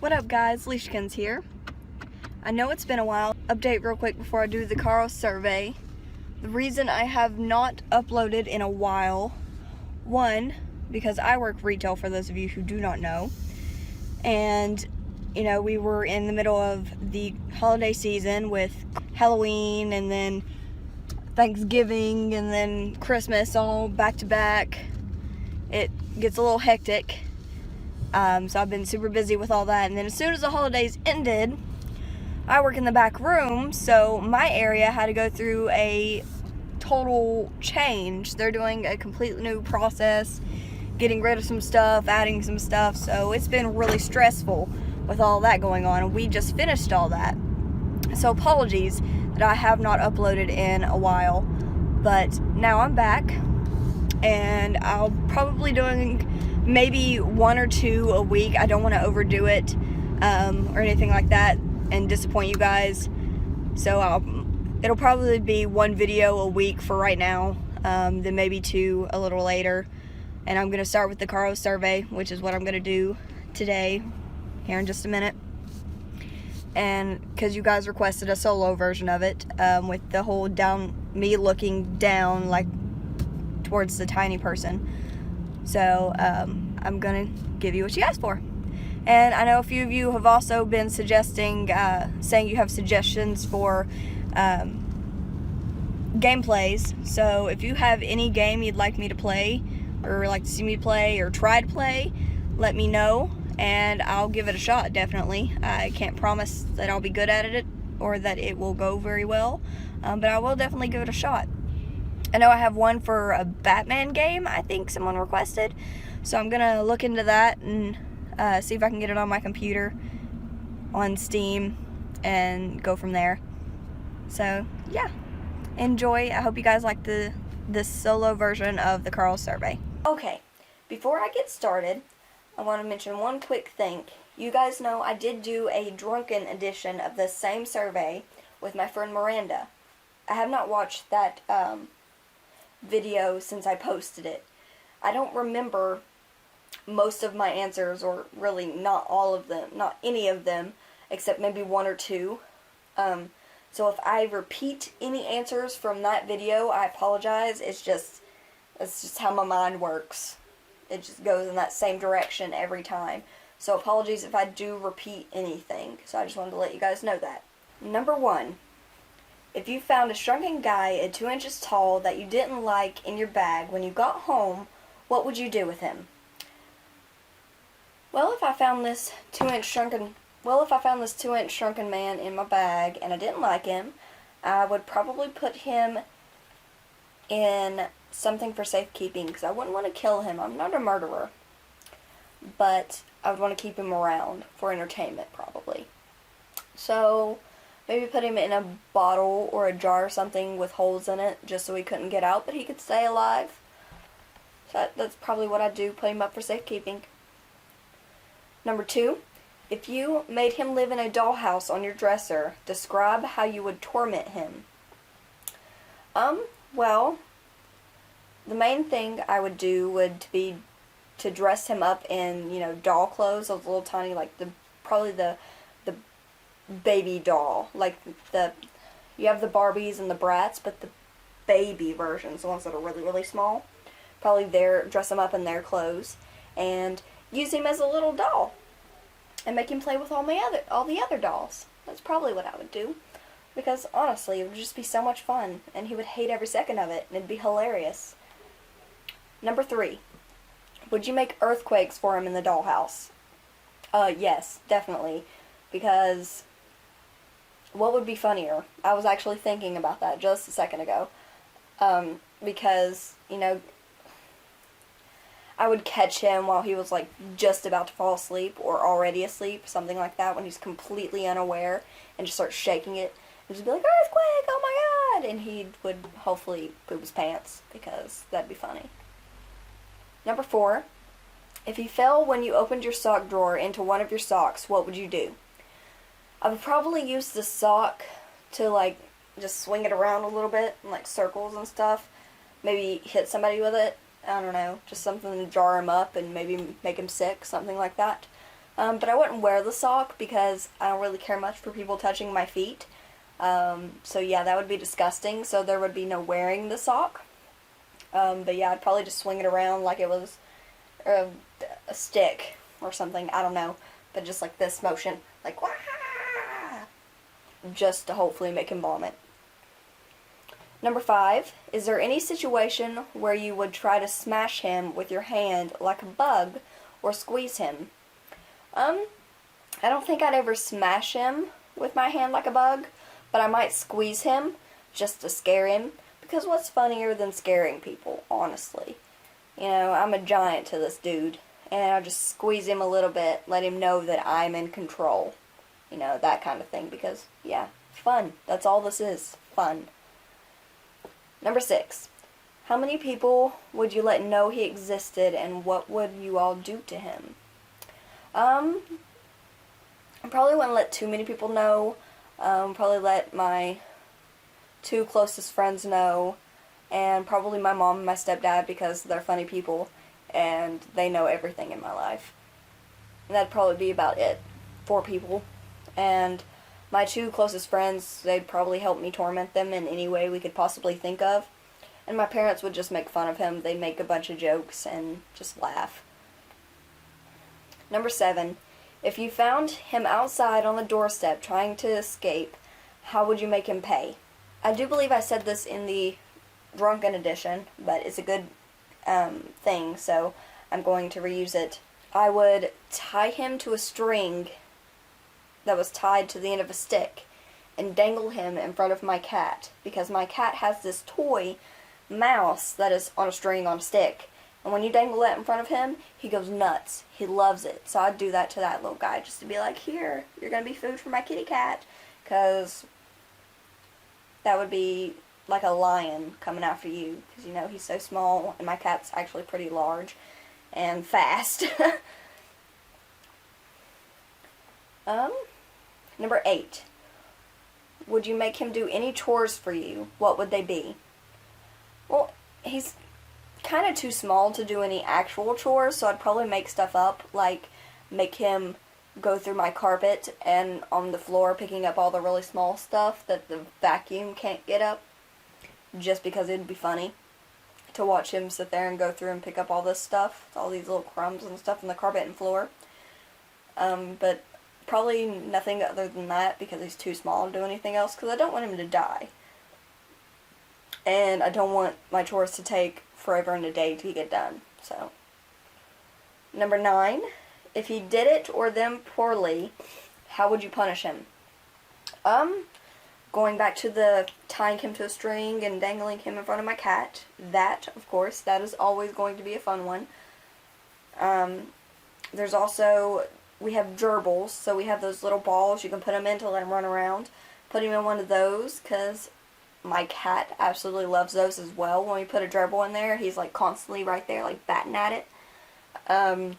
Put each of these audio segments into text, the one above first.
What up guys, Lishakins here. I know it's been a while. Update real quick before I do the Karo survey. The reason I have not uploaded in a while, one, because I work retail for those of you who do not know. And, you know, we were in the middle of the holiday season with Halloween and then Thanksgiving and then Christmas all back to back. It gets a little hectic. So I've been super busy with all that, and then as soon as the holidays ended, I work in the back room, so my area had to go through a total change. They're doing a completely new process, getting rid of some stuff, adding some stuff, so it's been really stressful with all that going on, and we just finished all that. So apologies that I have not uploaded in a while, but now I'm back, and I'll probably doing maybe one or two a week. I don't want to overdo it or anything like that and disappoint you guys, so it'll probably be one video a week for right now, then maybe two a little later. And I'm gonna start with the Karo survey, which is what I'm gonna do today here in just a minute, and because you guys requested a solo version of it, with the whole me looking down like towards the tiny person. So I'm gonna give you what you asked for. And I know a few of you have also been suggesting, saying you have suggestions for gameplays. So if you have any game you'd like me to play, or like to see me play, or try to play, let me know, and I'll give it a shot, definitely. I can't promise that I'll be good at it, or that it will go very well, but I will definitely give it a shot. I know I have one for a Batman game, I think someone requested, so I'm gonna look into that and see if I can get it on my computer on Steam and go from there. So yeah, enjoy. I hope you guys like this solo version of the Karo survey. Okay, before I get started, I want to mention one quick thing. You guys know I did do a drunken edition of the same survey with my friend Miranda. I have not watched that video since I posted it. I don't remember most of my answers, or really not all of them, not any of them, except maybe one or two. So if I repeat any answers from that video, I apologize. That's just how my mind works. It just goes in that same direction every time. So apologies if I do repeat anything. So I just wanted to let you guys know that. Number 1. If you found a shrunken guy at 2 inches tall that you didn't like in your bag when you got home, what would you do with him? Well, if I found this 2-inch shrunken man in my bag and I didn't like him, I would probably put him in something for safekeeping, because I wouldn't want to kill him. I'm not a murderer, but I would want to keep him around for entertainment, probably. So maybe put him in a bottle or a jar or something with holes in it, just so he couldn't get out, but he could stay alive. So that's probably what I'd do, put him up for safekeeping. Number 2, if you made him live in a dollhouse on your dresser, describe how you would torment him. Well, the main thing I would do would be to dress him up in, you know, doll clothes, those little tiny, like probably the baby doll, like you have the Barbies and the Bratz, but the baby versions, the ones that are really, really small, probably dress him up in their clothes, and use him as a little doll, and make him play with all the other dolls. That's probably what I would do, because honestly, it would just be so much fun, and he would hate every second of it, and it'd be hilarious. Number 3, would you make earthquakes for him in the dollhouse? Yes, definitely, because what would be funnier? I was actually thinking about that just a second ago, because, you know, I would catch him while he was like just about to fall asleep or already asleep, something like that, when he's completely unaware, and just start shaking it and just be like, earthquake, oh my god, and he would hopefully poop his pants, because that'd be funny. Number 4, if you fell when you opened your sock drawer into one of your socks, what would you do? I would probably use the sock to like just swing it around a little bit in like circles and stuff, maybe hit somebody with it. I don't know, just something to jar him up and maybe make him sick, something like that. But I wouldn't wear the sock because I don't really care much for people touching my feet. So yeah, that would be disgusting. So there would be no wearing the sock. But yeah, I'd probably just swing it around like it was a stick or something. I don't know. But just like this motion. Like, wah! Just to hopefully make him vomit. Number 5, is there any situation where you would try to smash him with your hand like a bug or squeeze him? I don't think I'd ever smash him with my hand like a bug, but I might squeeze him just to scare him, because what's funnier than scaring people, honestly? You know, I'm a giant to this dude, and I'll just squeeze him a little bit, let him know that I'm in control. You know, that kind of thing, because, yeah, fun. That's all this is, fun. Number 6, how many people would you let know he existed, and what would you all do to him? I probably wouldn't let too many people know. Probably let my 2 closest friends know, and probably my mom and my stepdad, because they're funny people, and they know everything in my life. And that'd probably be about it. 4 people. And my 2 closest friends, they'd probably help me torment them in any way we could possibly think of. And my parents would just make fun of him. They'd make a bunch of jokes and just laugh. Number 7, if you found him outside on the doorstep trying to escape, how would you make him pay? I do believe I said this in the drunken edition, but it's a good thing, so I'm going to reuse it. I would tie him to a string that was tied to the end of a stick and dangle him in front of my cat, because my cat has this toy mouse that is on a string on a stick, and when you dangle that in front of him, he goes nuts. He loves it. So I'd do that to that little guy, just to be like, here, you're going to be food for my kitty cat, because that would be like a lion coming after you, because, you know, he's so small, and my cat's actually pretty large and fast. Number 8, would you make him do any chores for you? What would they be? Well, he's kind of too small to do any actual chores, so I'd probably make stuff up, like make him go through my carpet and on the floor picking up all the really small stuff that the vacuum can't get up, just because it'd be funny to watch him sit there and go through and pick up all this stuff, all these little crumbs and stuff on the carpet and floor. But probably nothing other than that, because he's too small to do anything else, because I don't want him to die. And I don't want my chores to take forever and a day to get done. So, number 9, if he did it or them poorly, how would you punish him? Going back to the tying him to a string and dangling him in front of my cat, that, of course, that is always going to be a fun one. There's also, we have gerbils, so we have those little balls you can put him in to let him run around. Put him in one of those, because my cat absolutely loves those as well. When we put a gerbil in there, he's like constantly right there, like batting at it. And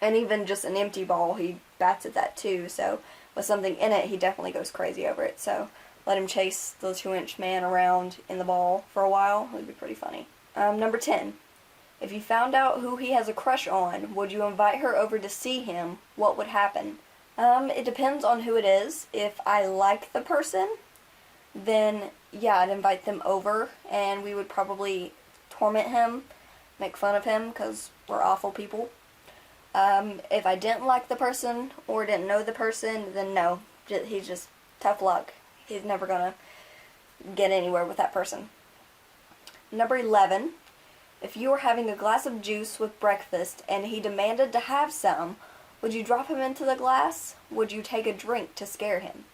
even just an empty ball, he bats at that too. So with something in it, he definitely goes crazy over it. So let him chase the 2-inch man around in the ball for a while. It would be pretty funny. Number 10. If you found out who he has a crush on, would you invite her over to see him? What would happen? It depends on who it is. If I like the person, then yeah, I'd invite them over, and we would probably torment him, make fun of him, because we're awful people. If I didn't like the person, or didn't know the person, then no, he's just tough luck. He's never gonna get anywhere with that person. Number 11, if you were having a glass of juice with breakfast, and he demanded to have some, would you drop him into the glass? Would you take a drink to scare him?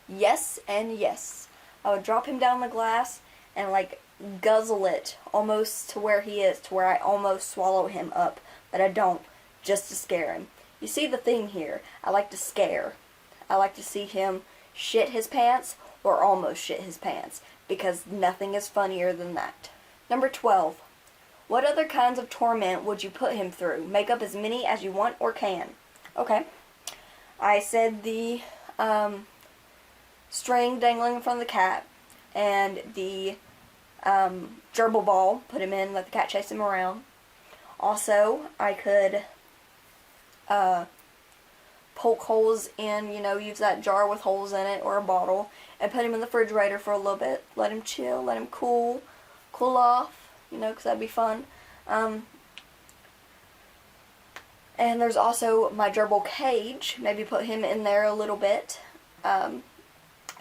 Yes and yes. I would drop him down the glass and like guzzle it almost to where he is, to where I almost swallow him up, but I don't, just to scare him. You see the theme here. I like to scare. I like to see him shit his pants or almost shit his pants, because nothing is funnier than that. Number 12. What other kinds of torment would you put him through? Make up as many as you want or can. Okay. I said the string dangling in front of the cat, and the gerbil ball, put him in, let the cat chase him around. Also, I could poke holes in, use that jar with holes in it or a bottle, and put him in the refrigerator for a little bit. Let him chill, let him cool off, because that'd be fun. And there's also my gerbil cage. Maybe put him in there a little bit.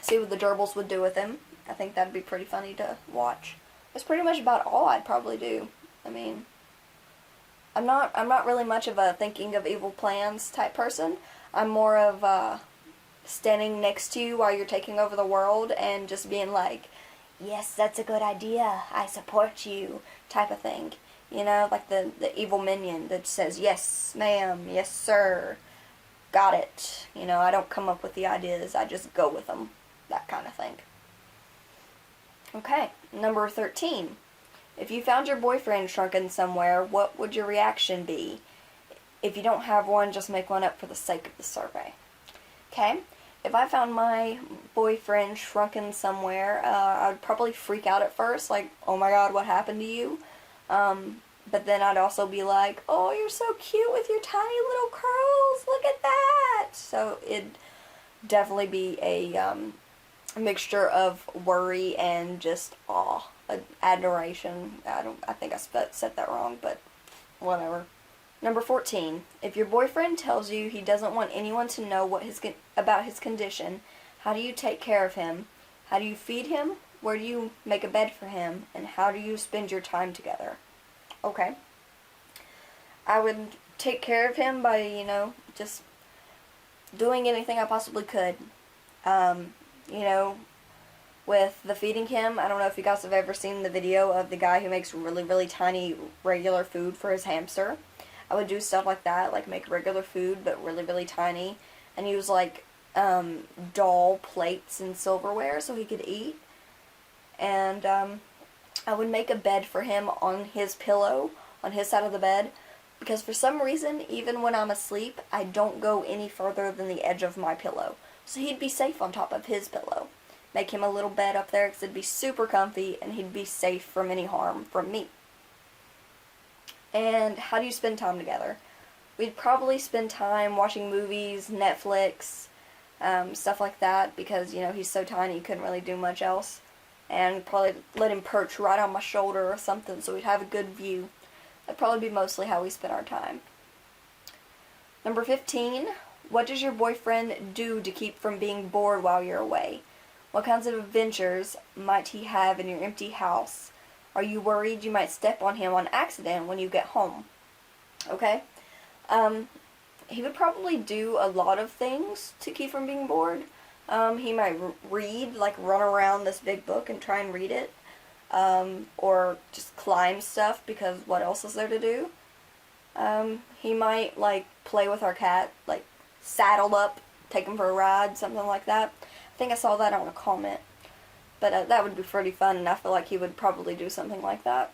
See what the gerbils would do with him. I think that'd be pretty funny to watch. That's pretty much about all I'd probably do. I mean, I'm not really much of a thinking of evil plans type person. I'm more of standing next to you while you're taking over the world and just being like, yes, that's a good idea, I support you, type of thing. Like the evil minion that says, yes, ma'am, yes, sir, got it. I don't come up with the ideas, I just go with them, that kind of thing. Okay, number 13. If you found your boyfriend shrunken somewhere, what would your reaction be? If you don't have one, just make one up for the sake of the survey. Okay, if I found my boyfriend shrunken somewhere, I would probably freak out at first, like, oh my god, what happened to you? But then I'd also be like, oh, you're so cute with your tiny little curls, look at that! So it'd definitely be a mixture of worry and just awe, adoration. I think I said that wrong, but whatever. Number 14. If your boyfriend tells you he doesn't want anyone to know about his condition, how do you take care of him? How do you feed him? Where do you make a bed for him? And how do you spend your time together? Okay. I would take care of him by, just doing anything I possibly could. With the feeding him, I don't know if you guys have ever seen the video of the guy who makes really, really tiny regular food for his hamster. I would do stuff like that, like make regular food, but really, really tiny, and use, like, doll plates and silverware so he could eat. And, I would make a bed for him on his pillow, on his side of the bed, because for some reason, even when I'm asleep, I don't go any further than the edge of my pillow. So he'd be safe on top of his pillow. Make him a little bed up there because it'd be super comfy and he'd be safe from any harm from me. And how do you spend time together? We'd probably spend time watching movies, Netflix, stuff like that, because, he's so tiny you couldn't really do much else. And probably let him perch right on my shoulder or something so we'd have a good view. That'd probably be mostly how we spend our time. Number 15. What does your boyfriend do to keep from being bored while you're away? What kinds of adventures might he have in your empty house? Are you worried you might step on him on accident when you get home? Okay? He would probably do a lot of things to keep from being bored. He might read, like run around this big book and try and read it. Or just climb stuff because what else is there to do? He might, like, play with our cat, like saddle up, take him for a ride, something like that. I think I saw that on a comment. But that would be pretty fun, and I feel like he would probably do something like that.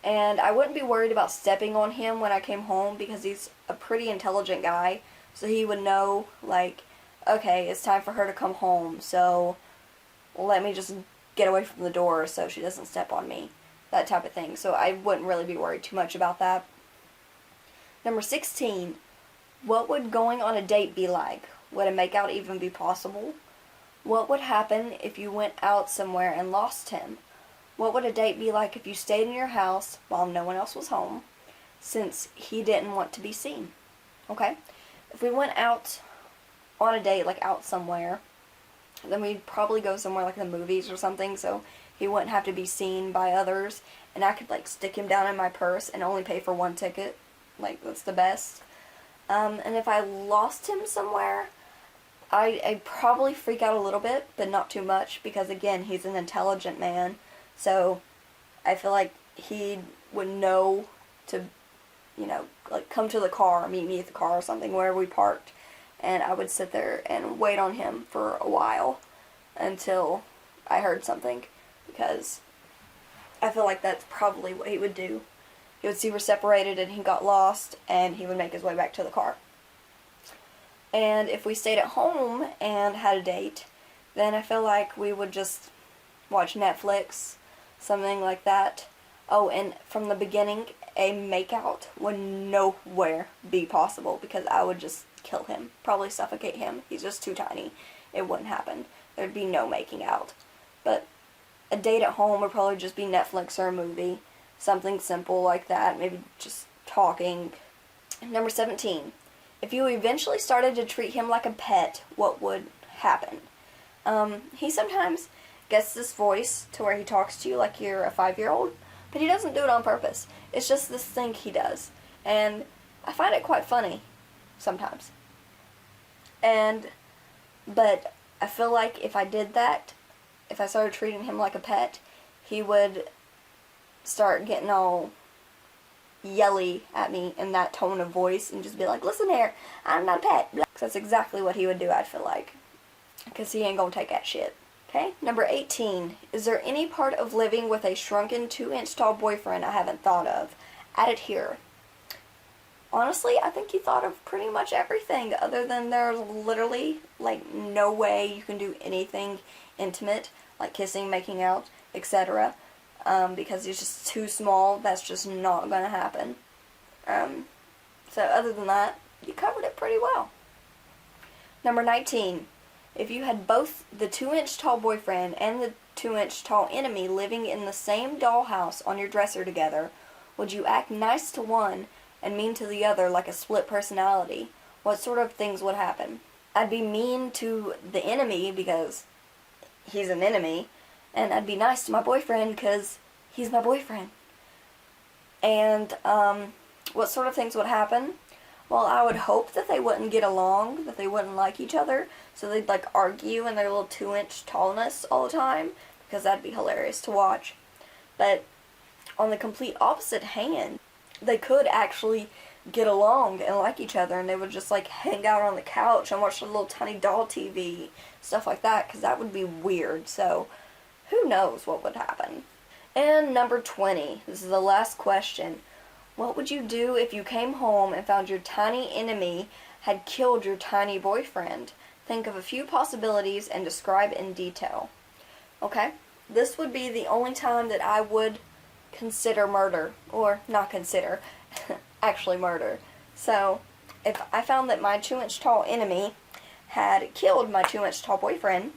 And I wouldn't be worried about stepping on him when I came home because he's a pretty intelligent guy. So he would know, like, okay, it's time for her to come home, so let me just get away from the door so she doesn't step on me. That type of thing. So I wouldn't really be worried too much about that. Number 16. What would going on a date be like? Would a makeout even be possible? What would happen if you went out somewhere and lost him? What would a date be like if you stayed in your house while no one else was home, since he didn't want to be seen? Okay? If we went out on a date, like out somewhere, then we'd probably go somewhere like the movies or something, so he wouldn't have to be seen by others, and I could, like, stick him down in my purse and only pay for one ticket. Like, that's the best. And if I lost him somewhere, I'd probably freak out a little bit, but not too much, because, again, he's an intelligent man, so I feel like he would know to, like, come to the car, meet me at the car or something, wherever we parked, and I would sit there and wait on him for a while until I heard something, because I feel like that's probably what he would do. He would see we're separated and he got lost, and he would make his way back to the car. And if we stayed at home and had a date, then I feel like we would just watch Netflix, something like that. Oh, and from the beginning, a makeout would nowhere be possible because I would just kill him, probably suffocate him. He's just too tiny. It wouldn't happen. There'd be no making out. But a date at home would probably just be Netflix or a movie. Something simple like that. Maybe just talking. Number 17. If you eventually started to treat him like a pet, what would happen? He sometimes gets this voice to where he talks to you like you're a 5-year-old, but he doesn't do it on purpose. It's just this thing he does. And I find it quite funny sometimes. But I feel like if I did that, if I started treating him like a pet, he would start getting all yelly at me in that tone of voice and just be like, listen here, I'm not a pet. That's exactly what he would do, I feel like. Because he ain't gonna take that shit. Okay? Number 18. Is there any part of living with a shrunken 2-inch tall boyfriend I haven't thought of? Add it here. Honestly, I think you thought of pretty much everything, other than there's literally, like, no way you can do anything intimate, like kissing, making out, etc. Because he's just too small. That's just not going to happen. So other than that, you covered it pretty well. Number 19. If you had both the 2-inch tall boyfriend and the 2-inch tall enemy living in the same dollhouse on your dresser together, would you act nice to one and mean to the other like a split personality? What sort of things would happen? I'd be mean to the enemy because he's an enemy, and I'd be nice to my boyfriend because he's my boyfriend. And what sort of things would happen? Well, I would hope that they wouldn't get along, that they wouldn't like each other, so they'd like argue in their little 2-inch tallness all the time, because that'd be hilarious to watch. But on the complete opposite hand, they could actually get along and like each other, and they would just like hang out on the couch and watch a little tiny doll TV, stuff like that, because that would be weird. So who knows what would happen. And number 20, this is the last question. What would you do if you came home and found your tiny enemy had killed your tiny boyfriend? Think of a few possibilities and describe in detail. Okay, this would be the only time that I would consider murder, or not consider, actually murder. So, if I found that my 2-inch tall enemy had killed my 2-inch tall boyfriend,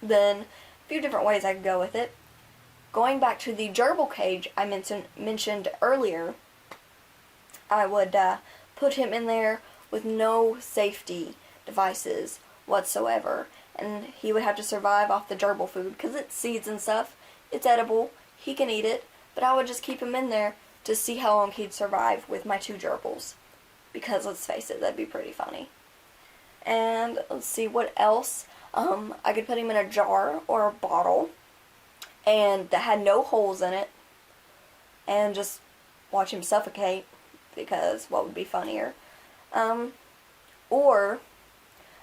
then a few different ways I could go with it. Going back to the gerbil cage I mentioned earlier, I would put him in there with no safety devices whatsoever, and he would have to survive off the gerbil food, because it's seeds and stuff, it's edible, he can eat it, but I would just keep him in there to see how long he'd survive with my 2 gerbils, because let's face it, that'd be pretty funny. And let's see what else. I could put him in a jar or a bottle, and that had no holes in it, and just watch him suffocate, because what would be funnier? Or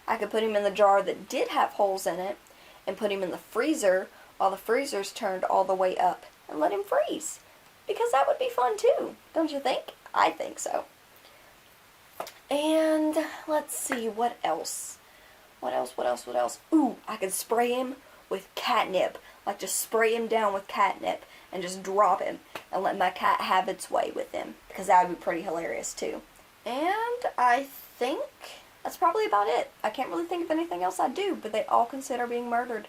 I could put him in the jar that did have holes in it and put him in the freezer while the freezer's turned all the way up and let him freeze, because that would be fun too, don't you think? I think so. And let's see, what else? What else? Ooh, I could spray him with catnip. Like, just spray him down with catnip and just drop him and let my cat have its way with him, because that would be pretty hilarious too. And I think that's probably about it. I can't really think of anything else I'd do, but they all consider being murdered.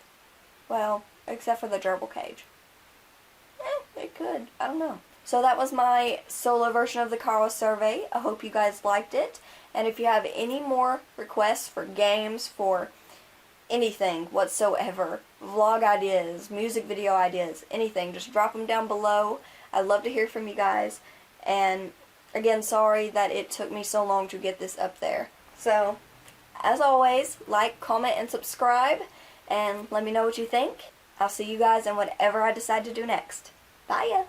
Well, except for the gerbil cage. It could. I don't know. So that was my solo version of the Karo survey. I hope you guys liked it. And if you have any more requests for games, for anything whatsoever, vlog ideas, music video ideas, anything, just drop them down below. I'd love to hear from you guys. And again, sorry that it took me so long to get this up there. So, as always, like, comment, and subscribe, and let me know what you think. I'll see you guys in whatever I decide to do next. Bye ya!